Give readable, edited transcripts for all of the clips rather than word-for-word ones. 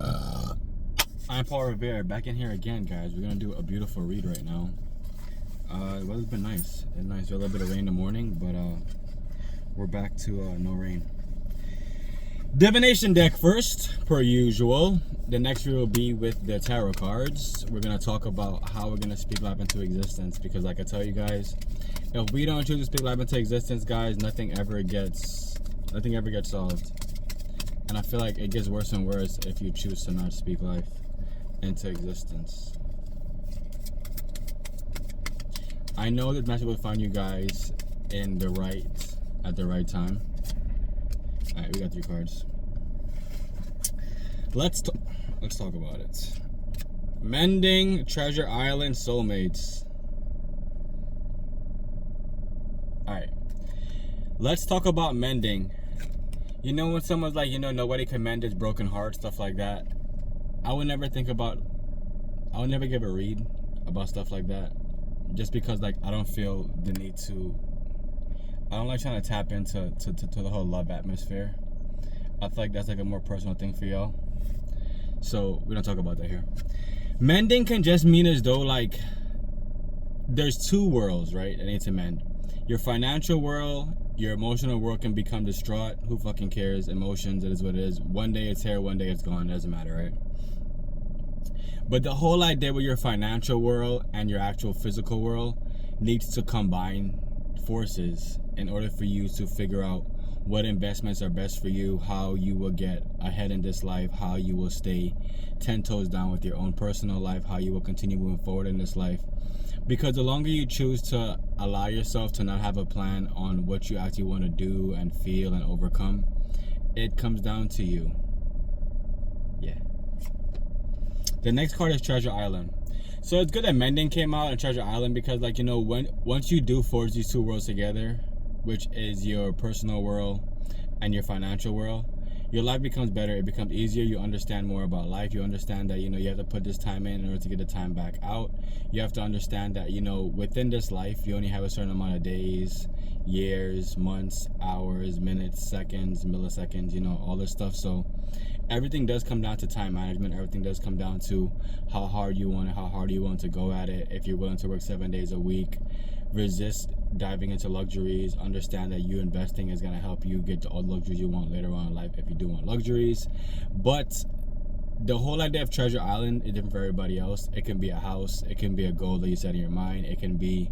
I'm Paul Rivera, back in here again, guys. We're gonna do a beautiful read right now. The weather's been nice. It's nice. A little bit of rain in the morning, but we're back to no rain. Divination deck first, per usual. The next read will be with the tarot cards. We're gonna talk about how we're gonna speak life into existence, because like I tell you guys, if we don't choose to speak life into existence, guys, nothing ever gets solved. And I feel like it gets worse and worse if you choose to not speak life into existence. I know that magic will find you guys at the right time. All right, we got 3 cards. Let's talk about it. Mending, Treasure Island, Soulmates. All right, let's talk about mending. You know when someone's like, nobody can mend his broken heart, stuff like that. I would never give a read about stuff like that, just because like I don't feel the need to. I don't like trying to tap into the whole love atmosphere. I feel like that's like a more personal thing for y'all, so we don't talk about that here. Mending can just mean as though like there's 2 worlds, right, that need to mend. Your financial world, your emotional world can become distraught. Who fucking cares? Emotions, it is what it is. One day it's here, one day it's gone. Doesn't matter, right? But the whole idea with your financial world and your actual physical world needs to combine forces in order for you to figure out what investments are best for you, how you will get ahead in this life, how you will stay 10 toes down with your own personal life, how you will continue moving forward in this life. Because the longer you choose to allow yourself to not have a plan on what you actually want to do and feel and overcome, it comes down to you. Yeah. The next card is Treasure Island. So it's good that Mending came out and Treasure Island, because like, once you do forge these 2 worlds together, which is your personal world and your financial world, your life becomes better. It becomes easier. You understand more about life. You understand that, you have to put this time in order to get the time back out. You have to understand that, within this life, you only have a certain amount of days, years, months, hours, minutes, seconds, milliseconds, all this stuff. So everything does come down to time management. Everything does come down to how hard you want to go at it. If you're willing to work 7 days a week, resist diving into luxuries. Understand that you investing is going to help you get to all the luxuries you want later on in life if you do want luxuries. But the whole idea of Treasure Island is different for everybody else. It can be a house. It can be a goal that you set in your mind. It can be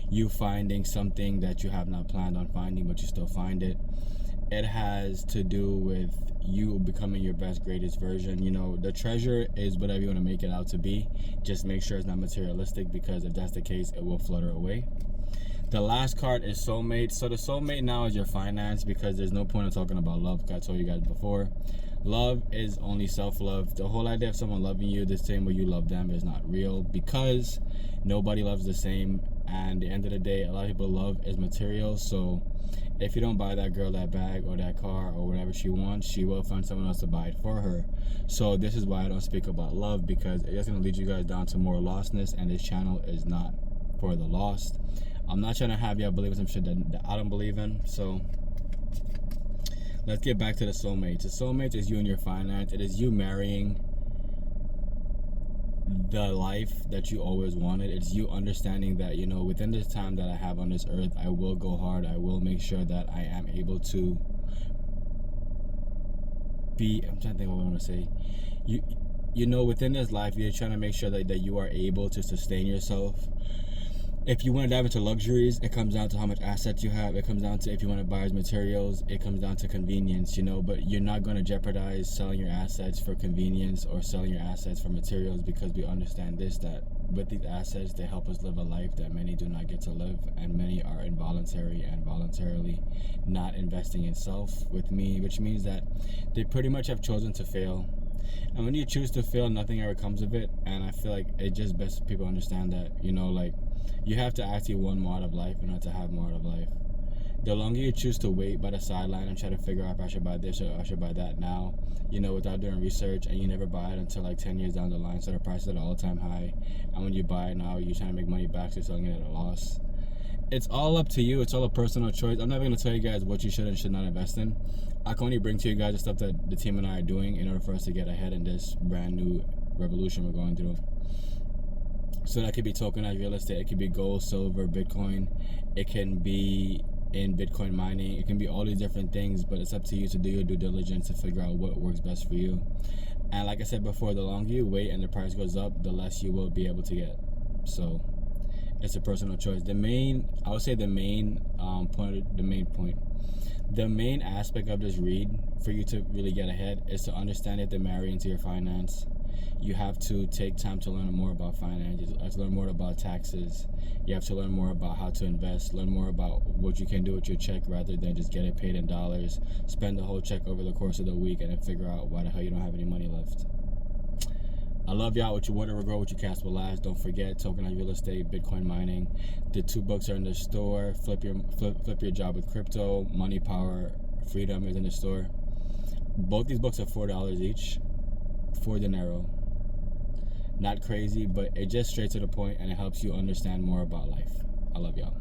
you finding something that you have not planned on finding, but you still find it. It has to do with you becoming your best, greatest version. The treasure is whatever you want to make it out to be. Just make sure it's not materialistic, because if that's the case, it will flutter away. The last card is Soulmate. So the Soulmate now is your finance, because there's no point in talking about love, like I told you guys before. Love is only self-love. The whole idea of someone loving you the same way you love them is not real, because nobody loves the same. And at the end of the day, a lot of people love is material. So if you don't buy that girl that bag or that car or whatever she wants, she will find someone else to buy it for her. So this is why I don't speak about love, because it's going to lead you guys down to more lostness, and this channel is not for the lost. I'm not trying to have y'all believe in some shit that I don't believe in. So let's get back to the Soulmates. The Soulmates is you and your finance. It is you marrying the life that you always wanted. It's you understanding that, within this time that I have on this earth, I will go hard. I will make sure that I am able to be, I'm trying to think what I want to say. Within this life, you're trying to make sure that you are able to sustain yourself. If you want to dive into luxuries, it comes down to how much assets you have. It comes down to if you want to buy materials. It comes down to convenience, but you're not going to jeopardize selling your assets for convenience or selling your assets for materials, because we understand this, that with these assets, they help us live a life that many do not get to live, and many are involuntary and voluntarily not investing in self with me, which means that they pretty much have chosen to fail. And when you choose to fail, nothing ever comes of it. And I feel like it just best people understand that, you have to actually want more out of life in order to have more out of life. The longer you choose to wait by the sideline and try to figure out if I should buy this or I should buy that now, without doing research, and you never buy it until like 10 years down the line, so the price is at an all-time high. And when you buy it now, you're trying to make money back, so you're selling it at a loss. it's all up to you. It's all a personal choice. I'm not going to tell you guys what you should and should not invest in. I can only bring to you guys the stuff that the team and I are doing in order for us to get ahead in this brand new revolution we're going through. So that could be tokenized real estate. It could be gold, silver, Bitcoin. It can be in Bitcoin mining. It can be all these different things, but it's up to you to do your due diligence to figure out what works best for you. And like I said before, the longer you wait and the price goes up, the less you will be able to get. So it's a personal choice. The main aspect of this read for you to really get ahead is to understand if they marry into your finance. You have to take time to learn more about finance. You have to learn more about taxes. You have to learn more about how to invest. Learn more about what you can do with your check rather than just get it paid in dollars. Spend the whole check over the course of the week and then figure out why the hell you don't have any money left. I love y'all. With your water will grow, with your cash will last. Don't forget tokenized real estate, Bitcoin mining. The 2 books are in the store. Flip your job with crypto. Money, Power, Freedom is in the store. Both these books are $4 each. $4 dinero. Not crazy, but it just straight to the point and it helps you understand more about life. I love y'all.